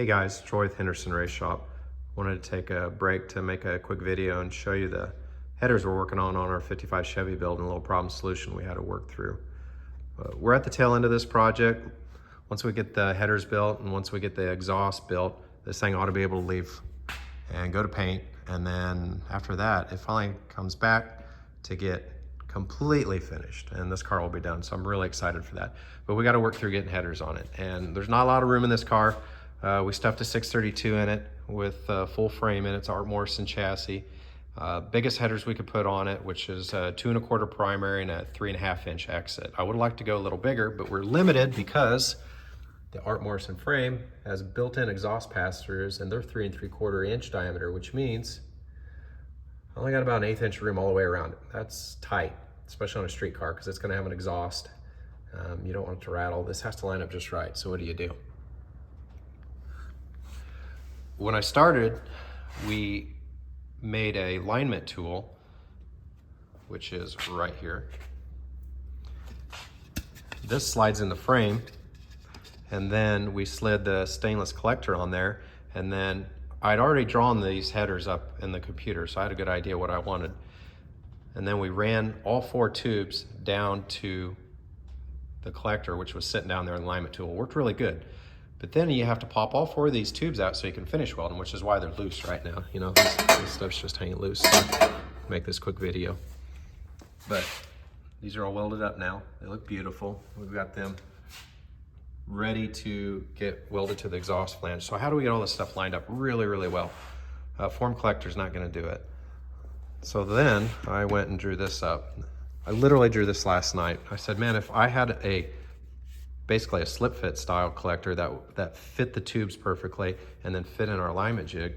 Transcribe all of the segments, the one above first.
Hey guys, Troy with Henderson Race Shop. Wanted to take a break to make a quick video and show you the headers we're working on our 55 Chevy build and a little problem solution we had to work through. We're at the tail end of this project. Once we get the headers built and once we get the exhaust built, this thing ought to be able to leave and go to paint. And then after that, it finally comes back to get completely finished and this car will be done. So I'm really excited for that. But we got to work through getting headers on it. And there's not a lot of room in this car. We stuffed a 632 in it with full frame in it. It's Art Morrison chassis. Biggest headers we could put on it, which is a 2 1/4 primary and a 3.5 inch exit. I would like to go a little bigger, but we're limited because the Art Morrison frame has built-in exhaust pass-throughs and they're 3 3/4 inch diameter, which means I only got about an 1/8 inch rim all the way around it. That's tight, especially on a street car because it's going to have an exhaust. You don't want it to rattle. This has to line up just right. So what do? When I started, we made a alignment tool, which is right here. This slides in the frame, and then we slid the stainless collector on there, and then I'd already drawn these headers up in the computer, so I had a good idea what I wanted. And then we ran all 4 tubes down to the collector, which was sitting down there in the alignment tool. It worked really good. But then you have to pop all 4 of these tubes out so you can finish weld them, which is why they're loose right now. You know, this stuff's just hanging loose. So make this quick video. But these are all welded up now. They look beautiful. We've got them ready to get welded to the exhaust flange. So how do we get all this stuff lined up really, really well? Form collector's not gonna do it. So then I went and drew this up. I literally drew this last night. I said, man, if I had basically a slip fit style collector that fit the tubes perfectly and then fit in our alignment jig,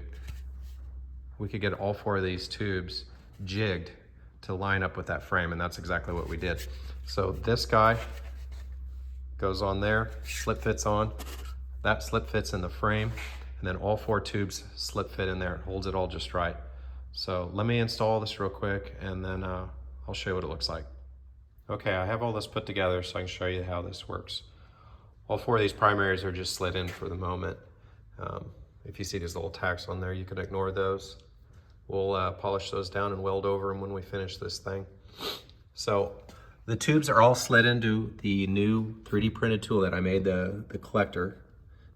we could get all 4 of these tubes jigged to line up with that frame, and that's exactly what we did. So this guy goes on there, slip fits on, that slip fits in the frame, and then all 4 tubes slip fit in there. It holds it all just right. So let me install this real quick and then I'll show you what it looks like. Okay, I have all this put together so I can show you how this works. All 4 of these primaries are just slid in for the moment. If you see these little tacks on there, you can ignore those. We'll polish those down and weld over them when we finish this thing. So the tubes are all slid into the new 3D printed tool that I made, the collector.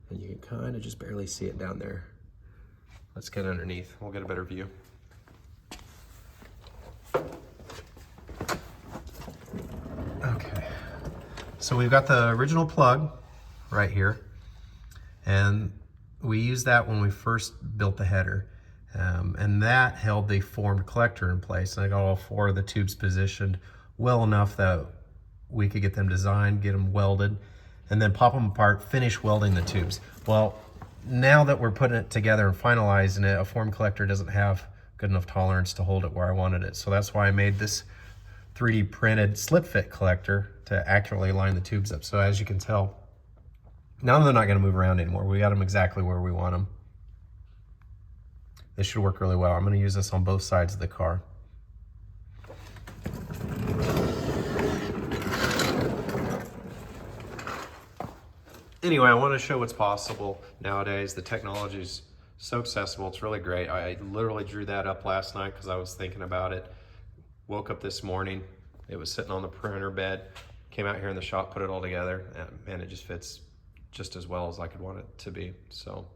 And you can kind of just barely see it down there. Let's get underneath, we'll get a better view. Okay, so we've got the original plug right here, and we used that when we first built the header, and that held the formed collector in place. And I got all 4 of the tubes positioned well enough that we could get them designed, get them welded, and then pop them apart, finish welding the tubes. Well, now that we're putting it together and finalizing it, a formed collector doesn't have good enough tolerance to hold it where I wanted it. So that's why I made this 3D printed slip fit collector to accurately line the tubes up. So as you can tell, now they're not going to move around anymore. We got them exactly where we want them. This should work really well. I'm going to use this on both sides of the car. Anyway, I want to show what's possible nowadays. The technology is so accessible. It's really great. I literally drew that up last night because I was thinking about it. Woke up this morning, it was sitting on the printer bed, came out here in the shop, put it all together, and man, it just fits just as well as I could want it to be. So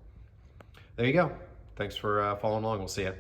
there you go. Thanks for following along. We'll see you.